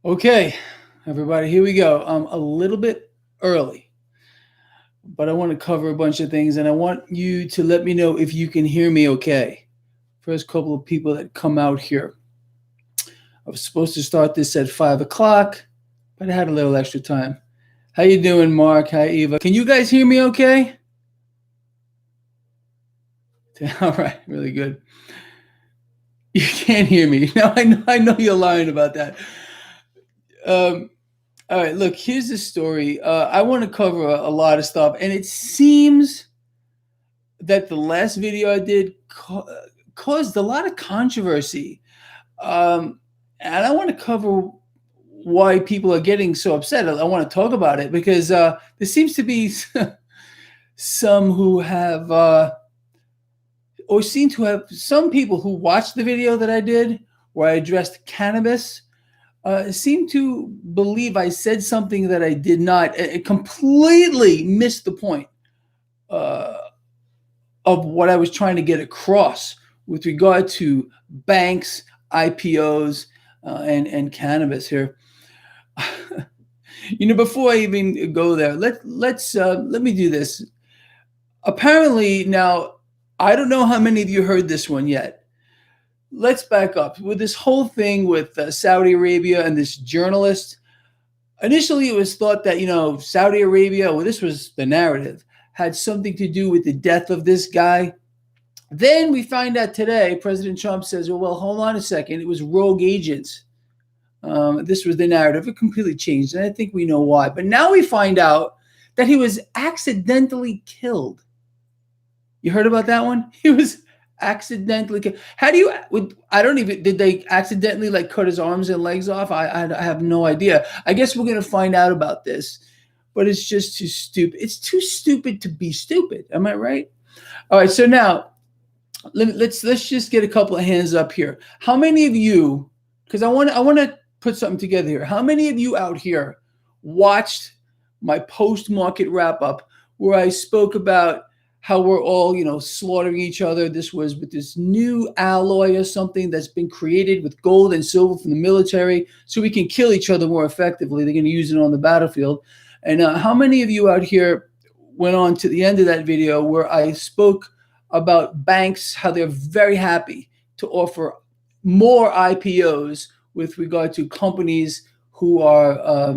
Okay, everybody, here we go. I'm a little bit early, but I want to cover a bunch of things and I want you to let me know if you can hear me okay. First couple of people that come out here. I was supposed to start this at 5 o'clock, but I had a little extra time. How you doing, Mark? Hi, Eva. Can you guys hear me okay? All right, really good. You can't hear me. Now I know you're lying about that. Um, All right, look, here's the story. I want to cover a lot of stuff, and it seems that the last video I did caused a lot of controversy. And I want to cover why people are getting so upset. I want to talk about it because there seems to be some who have, or seem to have some people who watched the video that I did where I addressed cannabis seem to believe I said something that I did not. It completely missed the point uh, of what I was trying to get across with regard to banks, IPOs, and cannabis here. Before I even go there, let me do this. Apparently, now I don't know how many of you heard this one yet. Let's back up with this whole thing with Saudi Arabia and this journalist. Initially, it was thought that Saudi Arabia, well, this was the narrative, had something to do with the death of this guy. Then we find out today, President Trump says, well, hold on a second, it was rogue agents. This was the narrative. It completely changed, and I think we know why. But now we find out that he was accidentally killed. You heard about that one? He was accidentally killed. How do you? Did they accidentally cut his arms and legs off? I have no idea. I guess we're gonna find out about this, but it's just too stupid. It's too stupid to be stupid. Am I right? All right. So now let's just get a couple of hands up here. How many of you? Because I want to put something together here. How many of you out here watched my post-market wrap-up where I spoke about how we're all, slaughtering each other? This was with this new alloy or something that's been created with gold and silver from the military so we can kill each other more effectively. They're going to use it on the battlefield. And how many of you out here went on to the end of that video where I spoke about banks, how they're very happy to offer more IPOs with regard to companies who are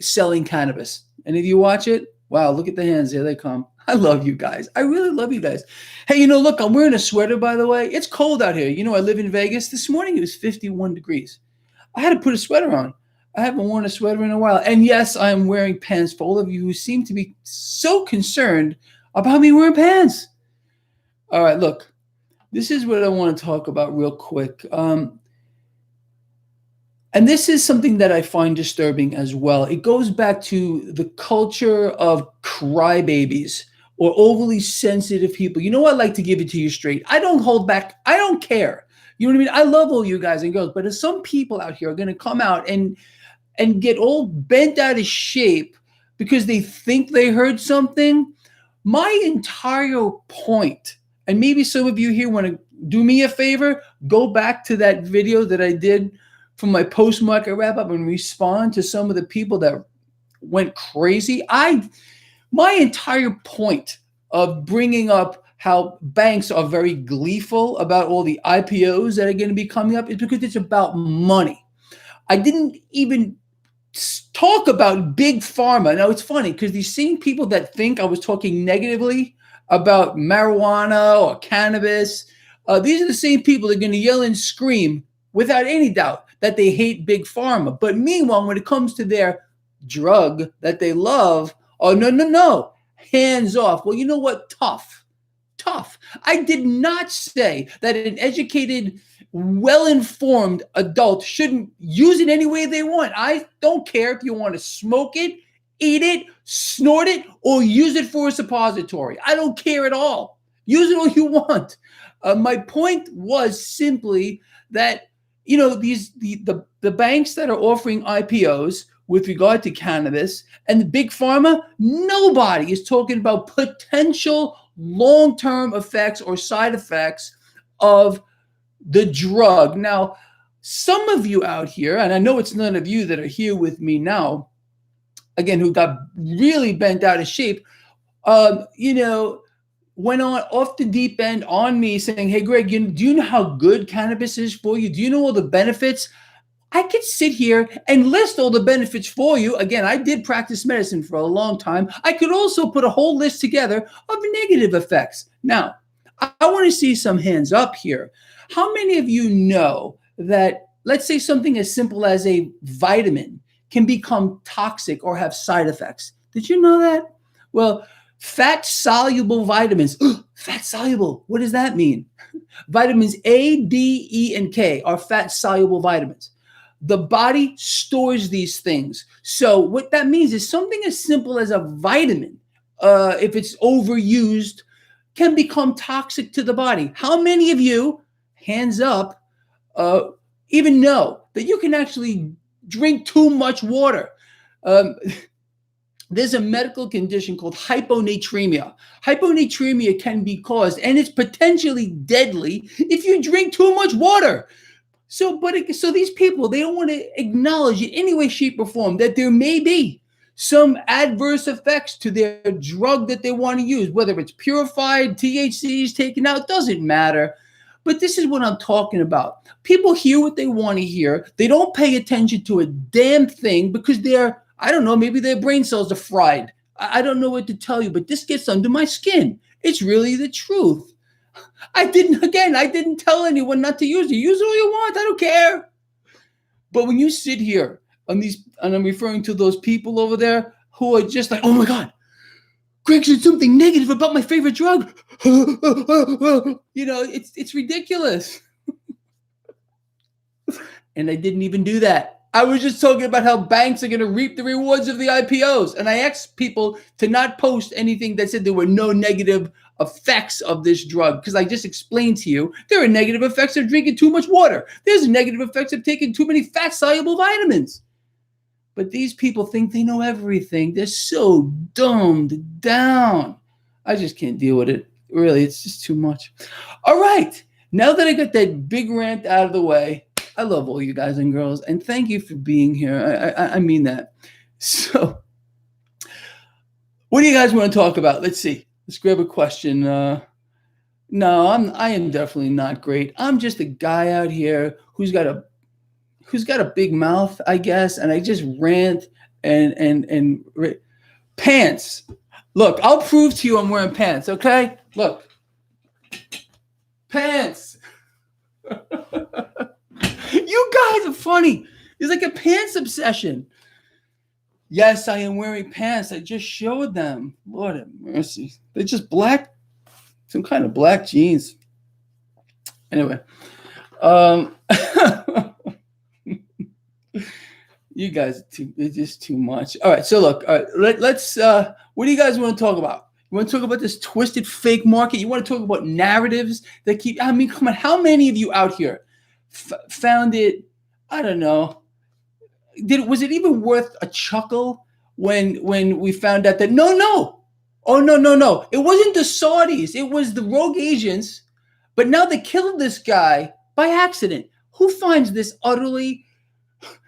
selling cannabis? Any of you watch it? Wow, look at the hands. There they come. I love you guys. I really love you guys. Hey, look, I'm wearing a sweater, by the way. It's cold out here. I live in Vegas. This morning it was 51 degrees. I had to put a sweater on. I haven't worn a sweater in a while. And yes, I am wearing pants for all of you who seem to be so concerned about me wearing pants. All right, look, this is what I want to talk about real quick. And this is something that I find disturbing as well. It goes back to the culture of crybabies or overly sensitive people. I'd like to give it to you straight. I don't hold back. I don't care. You know what I mean? I love all you guys and girls, but there's some people out here are going to come out and get all bent out of shape because they think they heard something. My entire point, and maybe some of you here want to do me a favor, go back to that video that I did from my post-market wrap-up and respond to some of the people that went crazy. My entire point of bringing up how banks are very gleeful about all the IPOs that are going to be coming up is because it's about money. I didn't even talk about big pharma. Now, it's funny because these same people that think I was talking negatively about marijuana or cannabis, these are the same people that are going to yell and scream without any doubt that they hate big pharma. But meanwhile, when it comes to their drug that they love, oh, no, hands off. Well, you know what? Tough. I did not say that an educated, well-informed adult shouldn't use it any way they want. I don't care if you want to smoke it, eat it, snort it, or use it for a suppository. I don't care at all. Use it all you want. My point was simply that the banks that are offering IPOs with regard to cannabis and the big pharma, nobody is talking about potential long-term effects or side effects of the drug. Now, Some of you out here, and I know it's none of you that are here with me now, again, who got really bent out of shape, you know, went on off the deep end on me saying, hey, Greg, do you know how good cannabis is for you? Do you know all the benefits? I could sit here and list all the benefits for you. Again, I did practice medicine for a long time. I could also put a whole list together of negative effects. Now, I want to see some hands up here. How many of you know that, let's say something as simple as a vitamin can become toxic or have side effects? Did you know that? Well, fat-soluble vitamins. Fat-soluble, what does that mean? Vitamins A, D, E, and K are fat-soluble vitamins. The body stores these things. So what that means is something as simple as a vitamin, if it's overused, can become toxic to the body. How many of you, hands up, even know that you can actually drink too much water? There's a medical condition called hyponatremia. Hyponatremia can be caused, and it's potentially deadly if you drink too much water. So these people, they don't want to acknowledge in any way, shape, or form that there may be some adverse effects to their drug that they want to use, whether it's purified, THC is taken out, doesn't matter. But this is what I'm talking about. People hear what they want to hear. They don't pay attention to a damn thing because I don't know, maybe their brain cells are fried. I don't know what to tell you, but this gets under my skin. It's really the truth. I didn't tell anyone not to use it. Use all you want. I don't care. But when you sit here and I'm referring to those people over there who are just like, oh my God, Greg said something negative about my favorite drug. It's ridiculous. And I didn't even do that. I was just talking about how banks are going to reap the rewards of the IPOs. And I asked people to not post anything that said there were no negative effects of this drug, because I just explained to you there are negative effects of drinking too much water. There's negative effects of taking too many fat-soluble vitamins. But these people think they know everything. They're so dumbed down. I just can't deal with it. Really, it's just too much. All right. Now that I got that big rant out of the way, I love all you guys and girls, and thank you for being here. I mean that. So, what do you guys want to talk about? Let's see. Let's grab a question. No, I am definitely not great. I'm just a guy out here who's got a big mouth, I guess, and I just rant and pants. Look, I'll prove to you I'm wearing pants. Okay, look, pants. You guys are funny. It's like a pants obsession. Yes, I am wearing pants. I just showed them. Lord have mercy. They're just black, some kind of black jeans. Anyway, you guys it's just too much. All right, so look, let's. What do you guys want to talk about? You want to talk about this twisted fake market? You want to talk about narratives that keep? I mean, come on. How many of you out here found it? I don't know. Was it even worth a chuckle when we found out that no, it wasn't the Saudis, it was the rogue agents, but now they killed this guy by accident. Who finds this utterly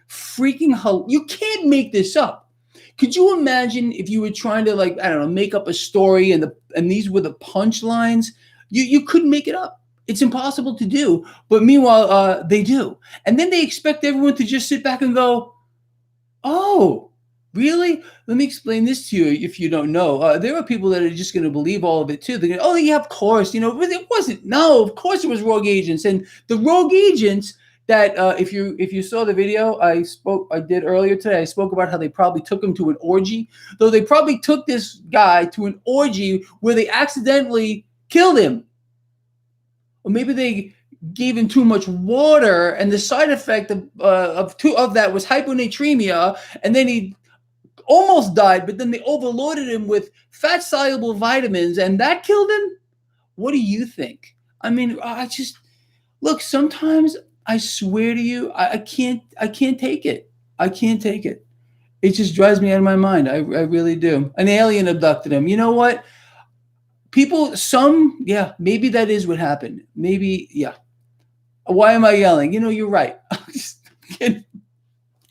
freaking you can't make this up. Could you imagine if you were trying to make up a story and these were the punchlines? You couldn't make it up. It's impossible to do. But meanwhile, they do. And then they expect everyone to just sit back and go, oh, really? Let me explain this to you if you don't know. There are people that are just going to believe all of it too. They're going, oh, yeah, of course. But it wasn't. No, of course it was rogue agents. And the rogue agents that if you saw the video I did earlier today, I spoke about how they probably took him to an orgy. Though they probably took this guy to an orgy where they accidentally killed him. Or maybe they gave him too much water, and the side effect of that was hyponatremia, and then he almost died, but then they overloaded him with fat-soluble vitamins, and that killed him? What do you think? I mean, look, sometimes I swear to you, I can't take it. I can't take it. It just drives me out of my mind. I really do. An alien abducted him. You know what? Maybe that is what happened. Maybe, yeah. Why am I yelling? You're right. I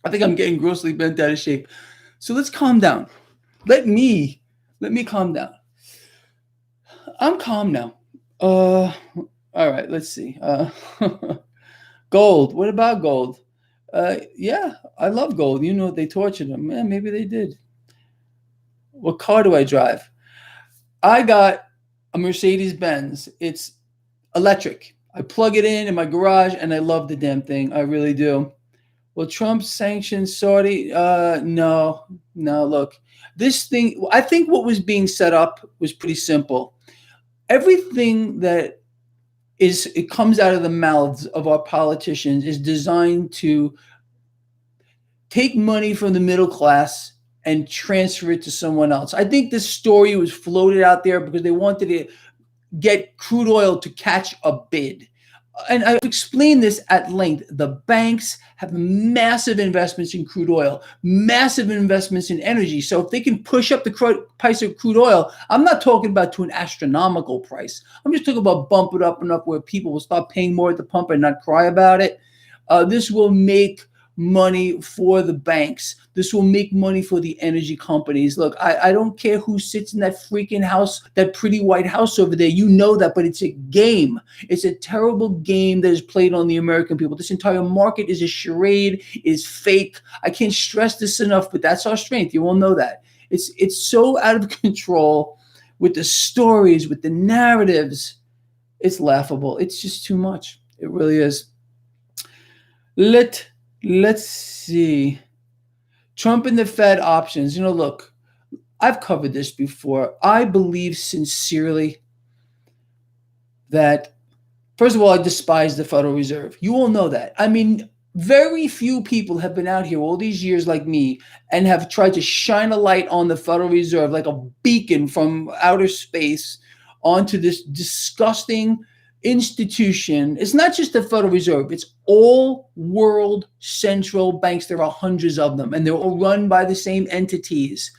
think I'm getting grossly bent out of shape. So let's calm down. Let me calm down. I'm calm now. All right, let's see. Gold. What about gold? Yeah, I love gold. They tortured him. Man, maybe they did. What car do I drive? I got a Mercedes Benz. It's electric. I plug it in my garage, and I love the damn thing. I really do. Will Trump sanction Saudi? No. Look, this thing. I think what was being set up was pretty simple. Everything that it comes out of the mouths of our politicians is designed to take money from the middle class and transfer it to someone else. I think this story was floated out there because they wanted to get crude oil to catch a bid. And I've explained this at length. The banks have massive investments in crude oil, massive investments in energy. So if they can push up the price of crude oil, I'm not talking about to an astronomical price. I'm just talking about bump it up enough where people will start paying more at the pump and not cry about it. This will make money for the banks. This will make money for the energy companies. Look, I don't care who sits in that freaking house, that pretty white house over there. You know that, but it's a game. It's a terrible game that is played on the American people. This entire market is a charade, is fake. I can't stress this enough, but that's our strength. You all know that. It's so out of control with the stories, with the narratives. It's laughable. It's just too much. It really is. Let's see. Trump and the Fed options. Look, I've covered this before. I believe sincerely that, first of all, I despise the Federal Reserve. You all know that. I mean, very few people have been out here all these years like me and have tried to shine a light on the Federal Reserve like a beacon from outer space onto this disgusting institution. It's not just the Federal Reserve, it's all world central banks. There are hundreds of them, and they're all run by the same entities.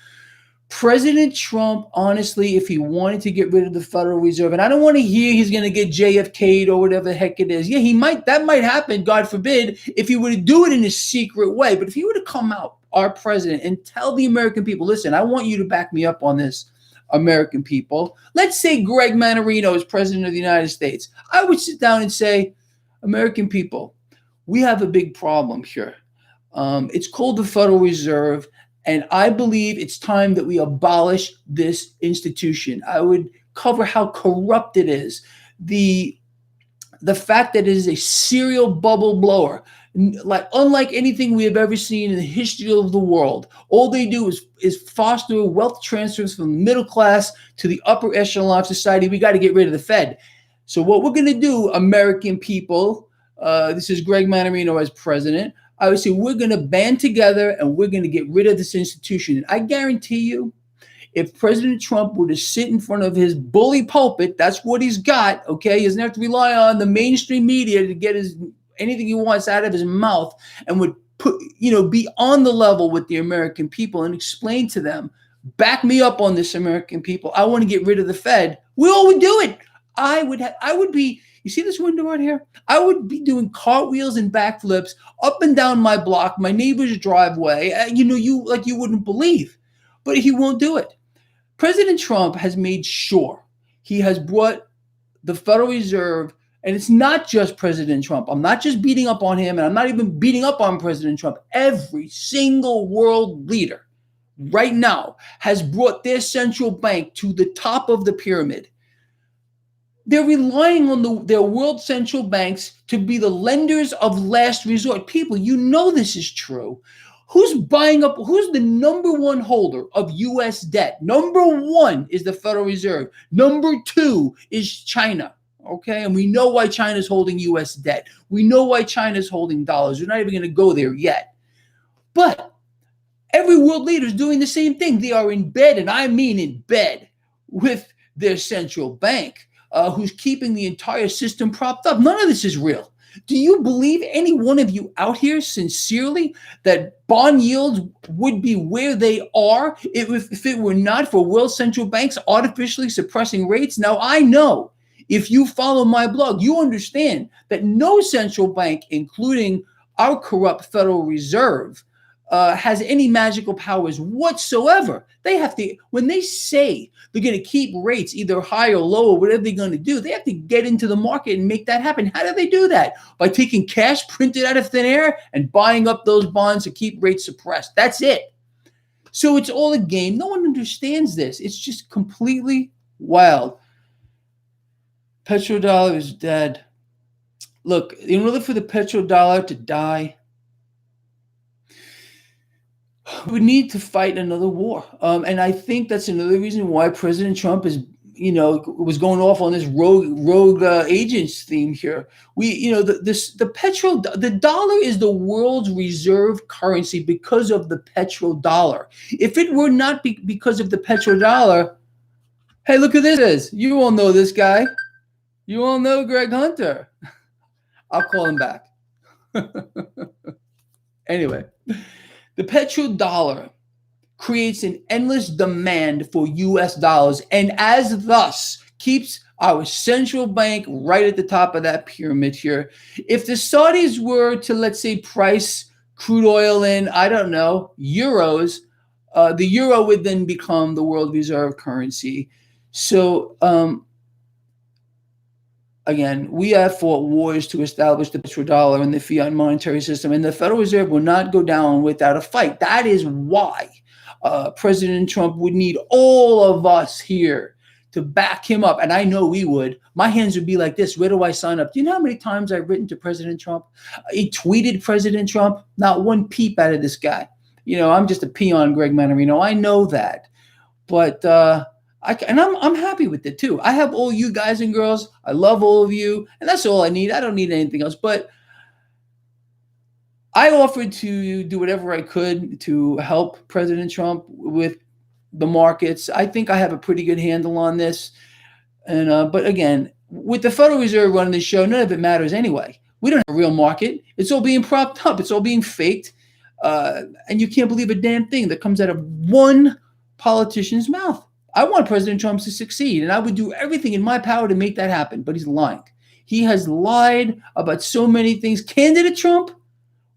President Trump, honestly, if he wanted to get rid of the Federal Reserve, and I don't want to hear he's going to get JFK'd or whatever the heck it is. Yeah, he might. That might happen, God forbid, if he were to do it in a secret way. But if he were to come out, our president, and tell the American people, listen, I want you to back me up on this, American people. Let's say Greg Mannarino is president of the United States. I would sit down and say, American people, we have a big problem here. It's called the Federal Reserve, and I believe it's time that we abolish this institution. I would cover how corrupt it is, the fact that it is a serial bubble blower, unlike anything we have ever seen in the history of the world. All they do is foster wealth transfers from the middle class to the upper echelon of society. We got to get rid of the Fed. So what we're going to do, American people, this is Greg Mannarino as president, I would say we're going to band together and we're going to get rid of this institution. And I guarantee you, if President Trump were to sit in front of his bully pulpit, that's what he's got, okay? He doesn't have to rely on the mainstream media to get anything he wants out of his mouth, and would be on the level with the American people and explain to them, back me up on this, American people. I want to get rid of the Fed. We all would do it. I would be, you see this window right here? I would be doing cartwheels and backflips up and down my block, my neighbor's driveway. You wouldn't believe, but he won't do it. President Trump has made sure he has brought the Federal Reserve, and it's not just President Trump. I'm not just beating up on him, and I'm not even beating up on President Trump. Every single world leader right now has brought their central bank to the top of the pyramid. They're relying on their world central banks to be the lenders of last resort. People, you know this is true. Who's the number one holder of U.S. debt? Number one is the Federal Reserve. Number two is China. Okay, and we know why China's holding U.S. debt. We know why China's holding dollars. We're not even going to go there yet. But every world leader is doing the same thing. They are in bed, and I mean in bed, with their central bank, who's keeping the entire system propped up. None of this is real. Do you believe, any one of you out here, sincerely, that bond yields would be where they are if it were not for world central banks artificially suppressing rates? Now, I know If you follow my blog, you understand that no central bank, including our corrupt Federal Reserve, has any magical powers whatsoever. They have to, when they say they're going to keep rates either high or low or whatever they're going to do, they have to get into the market and make that happen. How do they do that? By taking cash printed out of thin air and buying up those bonds to keep rates suppressed. That's it. So it's all a game. No one understands this. It's just completely wild. Petrodollar is dead. Look, in order for the petrodollar to die, we need to fight another war. And I think that's another reason why President Trump is, was going off on this rogue agents theme here. The dollar is the world's reserve currency because of the petrodollar. If it were not because of the petrodollar, hey, look who this is. You all know this guy. You all know Greg Hunter. I'll call him back. Anyway, the petrodollar creates an endless demand for US dollars and as thus keeps our central bank right at the top of that pyramid here. If the Saudis were to, let's say, price crude oil in, I don't know, euros, the euro would then become the world reserve currency. So, again, we have fought wars to establish the petrodollar and the fiat monetary system, and the Federal Reserve will not go down without a fight. That is why President Trump would need all of us here to back him up, and I know we would. My hands would be like this. Where do I sign up? Do you know how many times I've written to President Trump? He tweeted President Trump. Not one peep out of this guy. I'm just a peon, Greg Mannarino. I know that, but I'm happy with it too. I have all you guys and girls. I love all of you, and that's all I need. I don't need anything else. But I offered to do whatever I could to help President Trump with the markets. I think I have a pretty good handle on this. And but again, with the Federal Reserve running the show, none of it matters anyway. We don't have a real market. It's all being propped up. It's all being faked. And you can't believe a damn thing that comes out of one politician's mouth. I want President Trump to succeed, and I would do everything in my power to make that happen, but he's lying. He has lied about so many things. Candidate Trump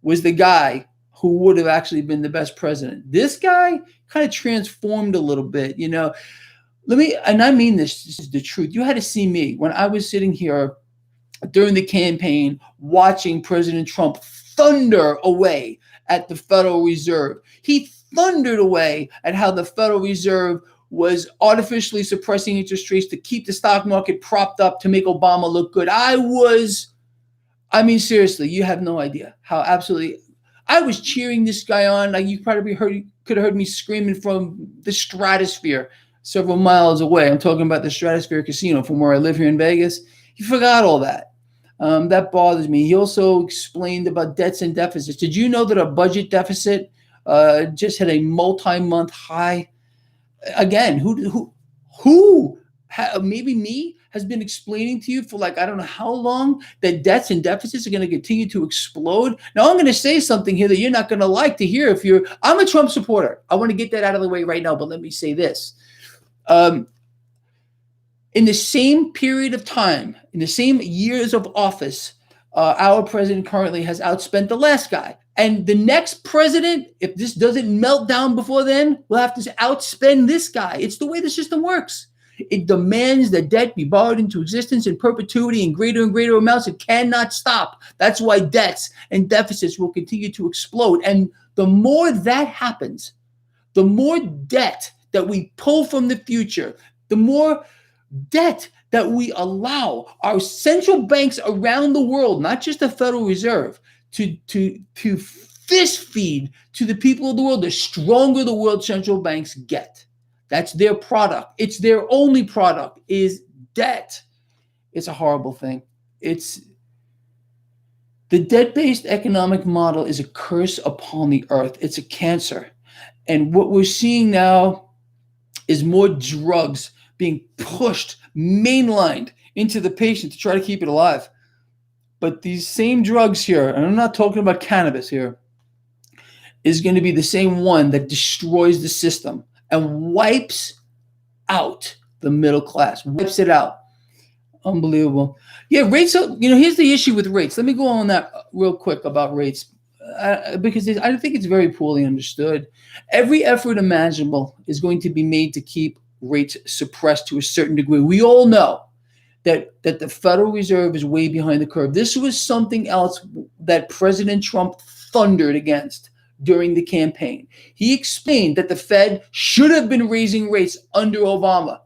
was the guy who would have actually been the best president. This guy kind of transformed a little bit, and I mean this is the truth. You had to see me when I was sitting here during the campaign watching President Trump thunder away at the Federal Reserve. He thundered away at how the Federal Reserve was artificially suppressing interest rates to keep the stock market propped up to make Obama look good. Seriously, you have no idea how I was cheering this guy on. Like you probably could have heard me screaming from the stratosphere several miles away. I'm talking about the Stratosphere Casino from where I live here in Vegas. He forgot all that. That bothers me. He also explained about debts and deficits. Did you know that a budget deficit just hit a multi-month high? Again, who maybe me has been explaining to you for I don't know how long that debts and deficits are going to continue to explode. Now I'm going to say something here that you're not going to like to hear I'm a Trump supporter. I want to get that out of the way right now, but let me say this. In the same period of time, in the same years of office, our president currently has outspent the last guy. And the next president, if this doesn't melt down before then, will have to outspend this guy. It's the way the system works. It demands that debt be borrowed into existence in perpetuity in greater and greater amounts. It cannot stop. That's why debts and deficits will continue to explode. And the more that happens, the more debt that we pull from the future, the more debt that we allow our central banks around the world, not just the Federal Reserve, to fist feed to the people of the world, the stronger the world central banks get. That's their product. It's their only product is debt. It's a horrible thing. The debt-based economic model is a curse upon the earth. It's a cancer. And what we're seeing now is more drugs being pushed, mainlined into the patient to try to keep it alive. But these same drugs here, and I'm not talking about cannabis here, is going to be the same one that destroys the system and wipes out the middle class, wipes it out. Unbelievable. Yeah, rates. Here's the issue with rates. Let me go on that real quick about rates, because I think it's very poorly understood. Every effort imaginable is going to be made to keep rates suppressed to a certain degree. We all know that the Federal Reserve is way behind the curve. This was something else that President Trump thundered against during the campaign. He explained that the Fed should have been raising rates under Obama.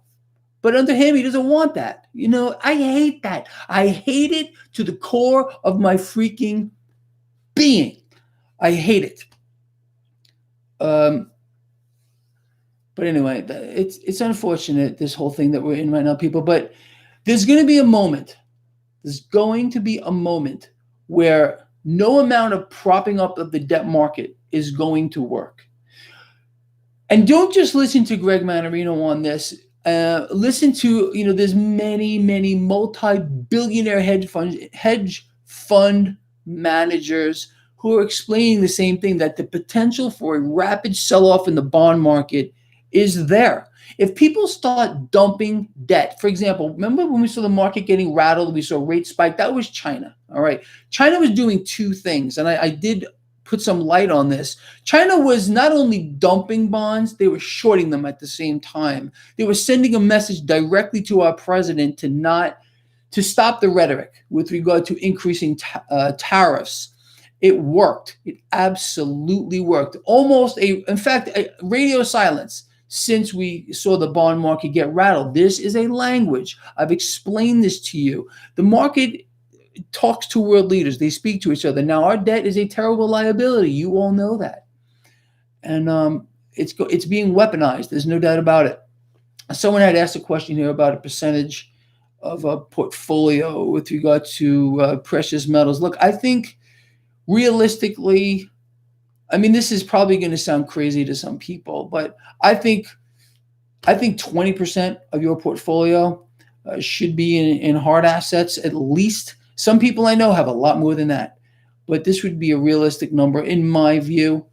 But under him, he doesn't want that. I hate that. I hate it to the core of my freaking being. I hate it. But anyway, it's unfortunate, this whole thing that we're in right now, people. But there's going to be a moment. There's going to be a moment where no amount of propping up of the debt market is going to work. And don't just listen to Greg Mannarino on this. Listen to, there's many multi-billionaire hedge fund managers who are explaining the same thing, that the potential for a rapid sell-off in the bond market is there. If people start dumping debt, for example, remember when we saw the market getting rattled, we saw rates spike? That was China. All right. China was doing two things, and I did put some light on this. China was not only dumping bonds, they were shorting them at the same time. They were sending a message directly to our president to stop the rhetoric with regard to increasing tariffs. It worked. It absolutely worked. In fact, radio silence since we saw the bond market get rattled. This is a language. I've explained this to you. The market talks to world leaders. They speak to each other. Now, our debt is a terrible liability. You all know that. And it's being weaponized. There's no doubt about it. Someone had asked a question here about a percentage of a portfolio with regard to precious metals. Look, I think realistically, this is probably going to sound crazy to some people, but I think 20% of your portfolio should be in hard assets at least. Some people I know have a lot more than that, but this would be a realistic number in my view.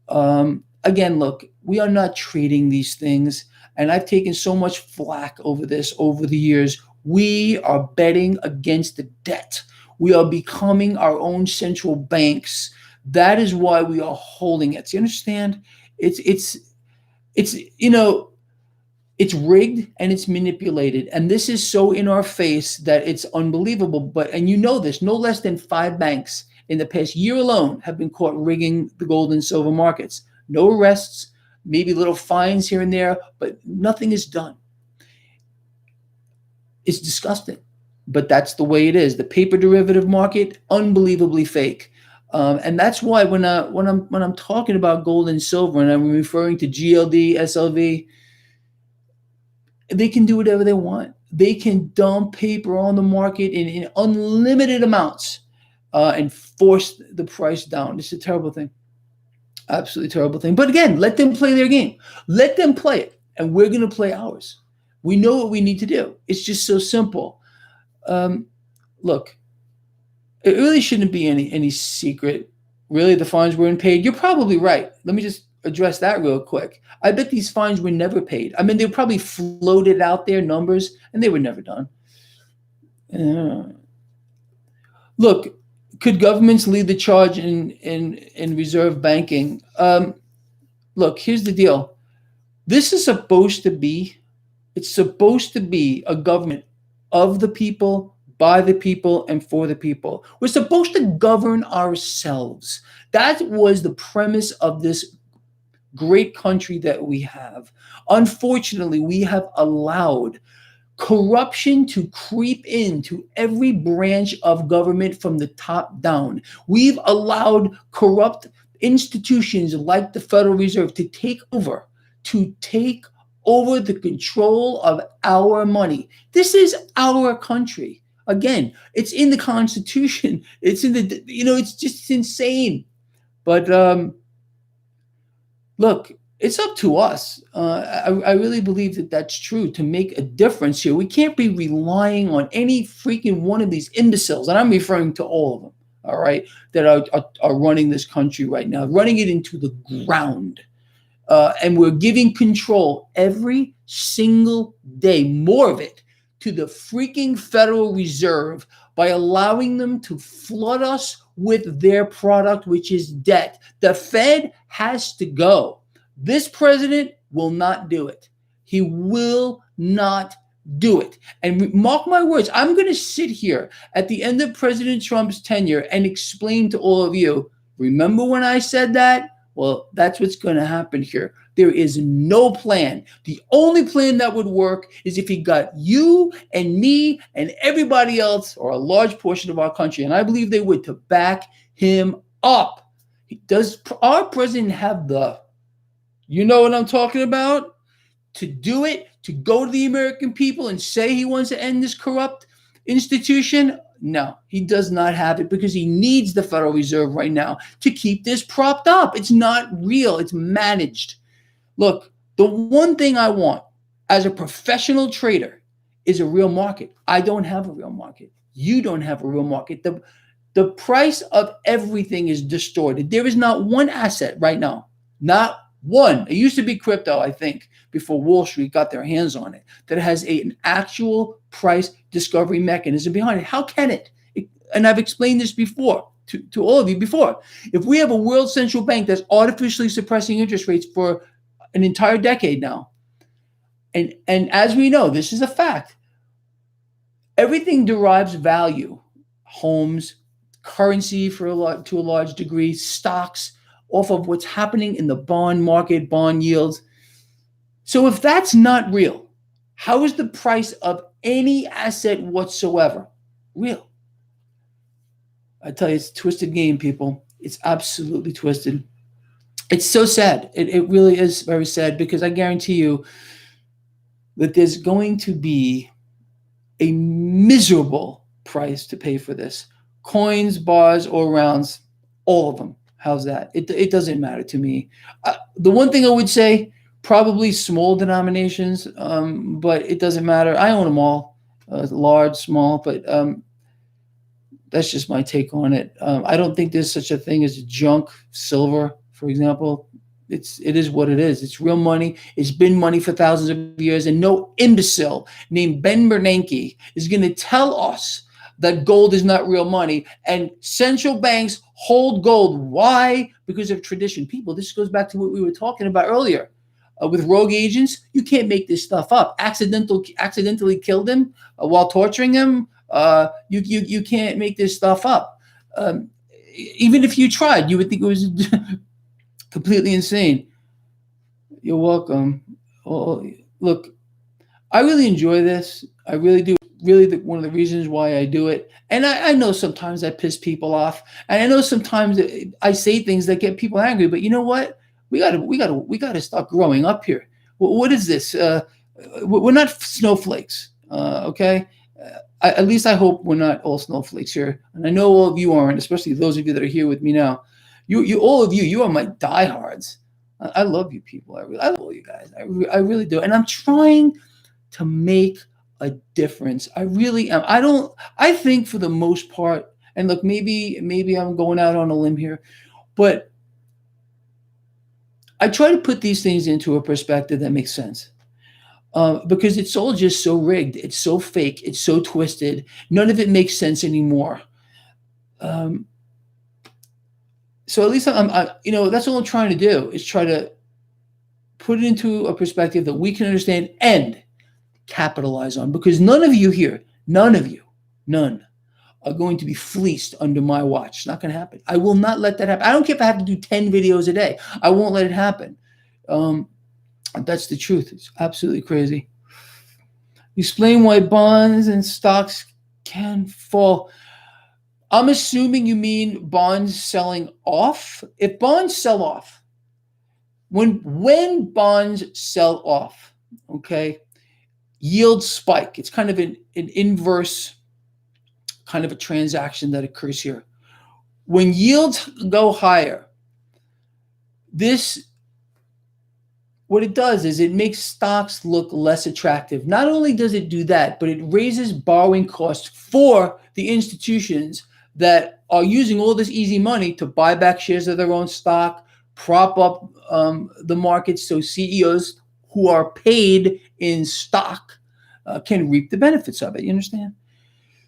Again, look, we are not trading these things, and I've taken so much flack over this over the years. We are betting against the debt. We are becoming our own central banks. That is why we are holding it. Do you understand? It's rigged and it's manipulated. And this is so in our face that it's unbelievable. And this, no less than 5 banks in the past year alone have been caught rigging the gold and silver markets. No arrests, maybe little fines here and there, but nothing is done. It's disgusting, but that's the way it is. The paper derivative market, unbelievably fake. And that's why when I'm talking about gold and silver and I'm referring to GLD, SLV, they can do whatever they want. They can dump paper on the market in unlimited amounts and force the price down. It's a terrible thing. Absolutely terrible thing. But again, let them play their game. Let them play it, and we're going to play ours. We know what we need to do. It's just so simple. Look, it really shouldn't be any secret. Really, the fines weren't paid. You're probably right. Let me just address that real quick. I bet these fines were never paid. They probably floated out their numbers, and they were never done. Look, could governments lead the charge in reserve banking? Look, here's the deal. This is supposed to be a government of the people, by the people, and for the people. We're supposed to govern ourselves. That was the premise of this great country that we have. Unfortunately, we have allowed corruption to creep into every branch of government from the top down. We've allowed corrupt institutions like the Federal Reserve to take over the control of our money. This is our country. Again, it's in the Constitution. It's it's just insane. But look, it's up to us. I really believe that that's true, to make a difference here. We can't be relying on any freaking one of these imbeciles, and I'm referring to all of them, all right, that are running this country right now, running it into the ground. And we're giving control every single day, more of it, to the freaking Federal Reserve by allowing them to flood us with their product, which is debt. The Fed has to go. This president will not do it. He will not do it. And mark my words, I'm going to sit here at the end of President Trump's tenure and explain to all of you, remember when I said that? Well, that's what's going to happen here. There is no plan. The only plan that would work is if he got you and me and everybody else, or a large portion of our country, and I believe they would, to back him up. Does our president have you know what I'm talking about? To do it, to go to the American people and say he wants to end this corrupt institution? No, he does not have it, because he needs the Federal Reserve right now to keep this propped up. It's not real. It's managed. Look, the one thing I want as a professional trader is a real market. I don't have a real market. You don't have a real market. The price of everything is distorted. There is not one asset right now, not one. It used to be crypto, I think, before Wall Street got their hands on it, that has an actual price discovery mechanism behind it. How can it? And I've explained this before to all of you before. If we have a world central bank that's artificially suppressing interest rates for an entire decade now, and as we know, this is a fact, everything derives value, homes, currency to a large degree, stocks, off of what's happening in the bond market, bond yields. So if that's not real, how is the price of any asset whatsoever real? I tell you, it's a twisted game, people. It's absolutely twisted. It's so sad. It really is very sad, because I guarantee you that there's going to be a miserable price to pay for this. Coins, bars, or rounds, all of them. How's that? It doesn't matter to me. The one thing I would say, probably small denominations, but it doesn't matter. I own them all, large, small, but that's just my take on it. I don't think there's such a thing as junk silver, for example. It is what it is. It's real money. It's been money for thousands of years, and no imbecile named Ben Bernanke is going to tell us that gold is not real money. And central banks hold gold. Why? Because of tradition. People, this goes back to what we were talking about earlier. With rogue agents, you can't make this stuff up. Accidentally killed him while torturing him. You can't make this stuff up. Even if you tried, you would think it was completely insane. You're welcome. Oh, look, I really enjoy this. I really do. Really, one of the reasons why I do it. And I know sometimes I piss people off, and I know sometimes I say things that get people angry. But you know what? We gotta start growing up here. What is this? We're not snowflakes, okay? At least I hope we're not all snowflakes here. And I know all of you aren't, especially those of you that are here with me now. All of you are my diehards. I love you people. I love all you guys. I really do. And I'm trying to make a difference. I really am. I think for the most part, and look, maybe I'm going out on a limb here, but I try to put these things into a perspective that makes sense. Because it's all just so rigged. It's so fake. It's so twisted. None of it makes sense anymore. So at least that's all I'm trying to do, is try to put it into a perspective that we can understand and capitalize on, because none of you here, none are going to be fleeced under my watch. It's not going to happen. I will not let that happen. I don't care if I have to do 10 videos a day. I won't let it happen. That's the truth. It's absolutely crazy. Explain why bonds and stocks can fall. I'm assuming you mean bonds selling off. If bonds sell off, when bonds sell off, okay, yields spike. It's kind of an inverse kind of a transaction that occurs here. When yields go higher, what it does is it makes stocks look less attractive. Not only does it do that, but it raises borrowing costs for the institutions that are using all this easy money to buy back shares of their own stock, prop up the markets. So CEOs who are paid in stock can reap the benefits of it. You understand?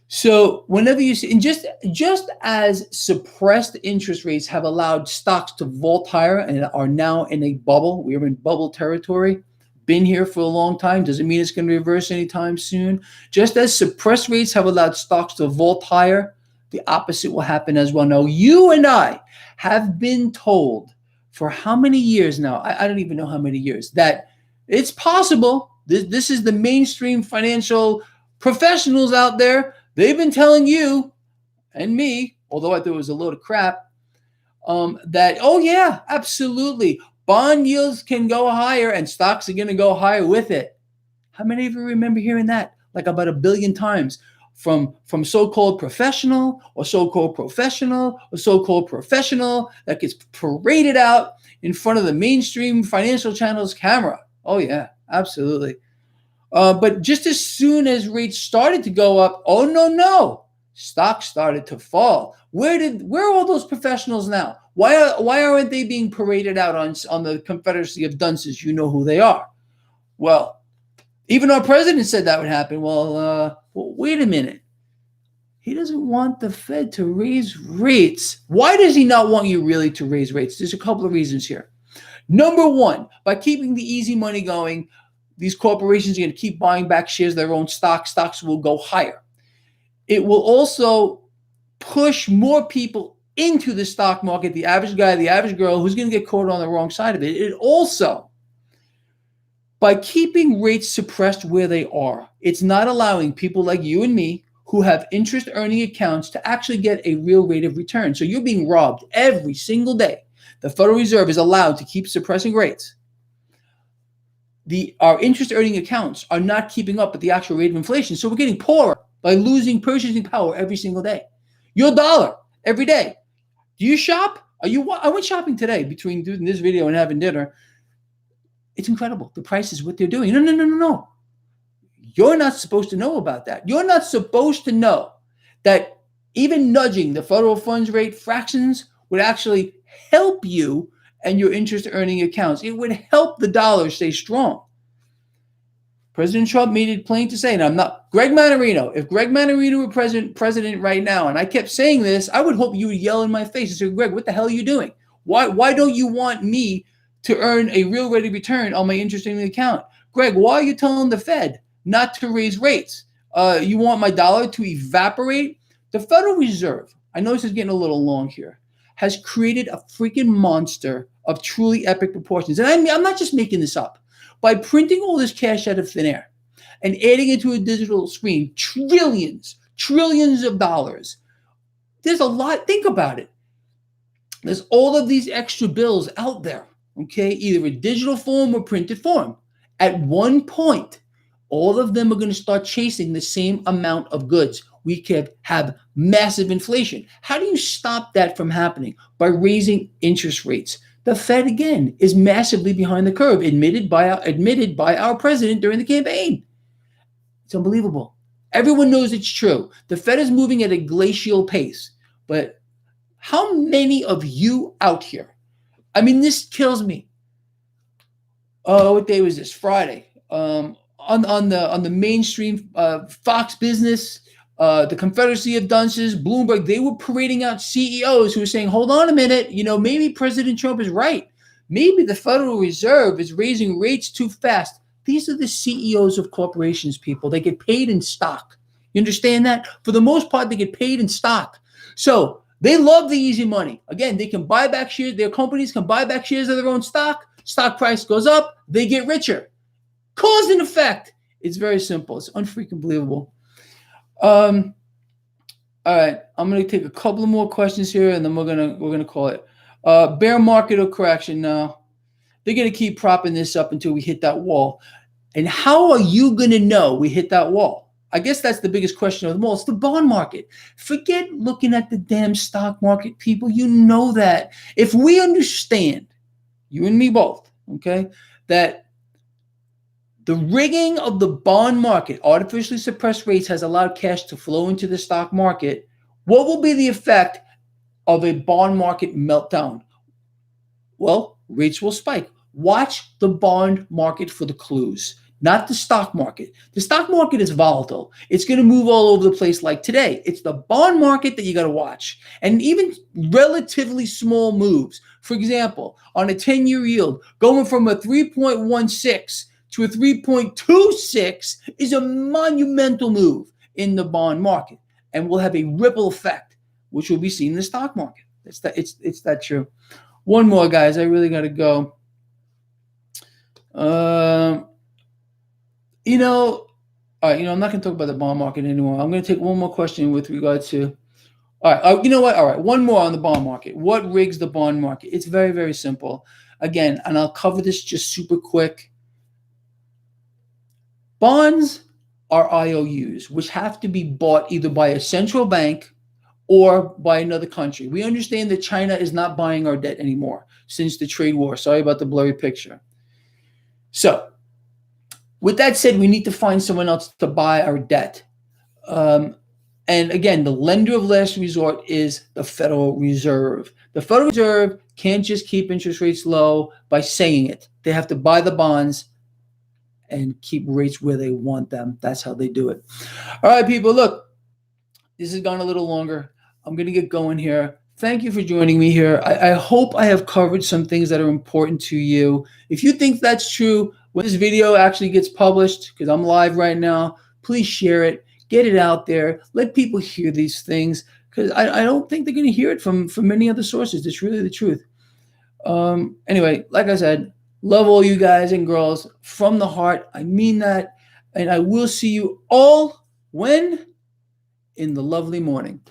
So whenever you see, and just as suppressed interest rates have allowed stocks to vault higher and are now in a bubble, we are in bubble territory, been here for a long time, doesn't mean it's going to reverse anytime soon. Just as suppressed rates have allowed stocks to vault higher, the opposite will happen as well. Now, you and I have been told for how many years now, I don't even know how many years, that it's possible. This is the mainstream financial professionals out there. They've been telling you and me, although I thought it was a load of crap, that, oh yeah, absolutely, bond yields can go higher and stocks are going to go higher with it. How many of you remember hearing that? Like about 1 billion times from so-called professional or so-called professional or so-called professional that gets paraded out in front of the mainstream financial channels camera. Oh yeah, absolutely. But just as soon as rates started to go up, oh no, stocks started to fall. Where are all those professionals now? Why aren't they being paraded out on the Confederacy of Dunces? You know who they are. Well, even our president said that would happen. Well, wait a minute. He doesn't want the Fed to raise rates. Why does he not want you really to raise rates? There's a couple of reasons here. Number one, by keeping the easy money going, these corporations are going to keep buying back shares of their own stock. Stocks will go higher. It will also push more people into the stock market, the average guy, the average girl who's going to get caught on the wrong side of it. It also, by keeping rates suppressed where they are, it's not allowing people like you and me who have interest earning accounts to actually get a real rate of return. So you're being robbed every single day. The Federal Reserve is allowed to keep suppressing rates. Our interest earning accounts are not keeping up with the actual rate of inflation. So we're getting poorer by losing purchasing power every single day. Your dollar every day. Do you shop? I went shopping today between doing this video and having dinner. It's incredible. The prices, what they're doing. No. You're not supposed to know about that. You're not supposed to know that even nudging the federal funds rate fractions would actually help you and your interest earning accounts. It would help the dollar stay strong. President Trump made it plain to say, and I'm not Greg Mannarino. If Greg Mannarino were president right now, and I kept saying this, I would hope you would yell in my face and say, Greg, what the hell are you doing? Why don't you want me to earn a real rate of return on my interest earning account? Greg, why are you telling the Fed not to raise rates? You want my dollar to evaporate? The Federal Reserve, I know this is getting a little long here, has created a freaking monster of truly epic proportions. And I'm not just making this up. By printing all this cash out of thin air and adding it to a digital screen, trillions of dollars. There's a lot. Think about it. There's all of these extra bills out there, okay? Either in digital form or printed form. At one point, all of them are going to start chasing the same amount of goods. We could have massive inflation. How do you stop that from happening? By raising interest rates. The Fed, again, is massively behind the curve, admitted by our president during the campaign. It's unbelievable. Everyone knows it's true. The Fed is moving at a glacial pace. But how many of you out here? I mean, this kills me. Oh, what day was this? Friday. On the mainstream Fox Business, the Confederacy of Dunces, Bloomberg, they were parading out CEOs who were saying, hold on a minute, maybe President Trump is right. Maybe the Federal Reserve is raising rates too fast. These are the CEOs of corporations, people. They get paid in stock. You understand that? For the most part, they get paid in stock. So they love the easy money. Again, they can buy back shares. Their companies can buy back shares of their own stock. Stock price goes up. They get richer. Cause and effect. It's very simple. It's unfreaking believable. All right, I'm gonna take a couple of more questions here, and then we're gonna call it bear market or correction. Now they're gonna keep propping this up until we hit that wall. And how are you gonna know we hit that wall? I guess that's the biggest question of them all. It's the bond market. Forget looking at the damn stock market, people. You know that. If we understand, you and me both, okay, that the rigging of the bond market, artificially suppressed rates, has allowed cash to flow into the stock market. What will be the effect of a bond market meltdown? Well, rates will spike. Watch the bond market for the clues. not the stock market. The stock market is volatile. It's going to move all over the place like today. It's the bond market that you got to watch. And even relatively small moves. For example, on a 10-year yield, going from a 3.16 to a 3.26 is a monumental move in the bond market and will have a ripple effect, which will be seen in the stock market. It's that true. One more, guys. I really got to go. All right, I'm not going to talk about the bond market anymore. I'm going to take one more question with regard to, all right, you know what? All right, one more on the bond market. What rigs the bond market? It's very, very simple. Again, and I'll cover this just super quick. Bonds are IOUs, which have to be bought either by a central bank or by another country. We understand that China is not buying our debt anymore since the trade war. Sorry about the blurry picture. So, with that said, we need to find someone else to buy our debt. And again, the lender of last resort is the Federal Reserve. The Federal Reserve can't just keep interest rates low by saying it. They have to buy the bonds and keep rates where they want them. That's how they do it. All right, people, look, this has gone a little longer. I'm going to get going here. Thank you for joining me here. I hope I have covered some things that are important to you. If you think that's true, when this video actually gets published, because I'm live right now, please share it. Get it out there. Let people hear these things, because I don't think they're going to hear it from many other sources. It's really the truth. Anyway, like I said, love all you guys and girls from the heart. I mean that. And I will see you all when? In the lovely morning.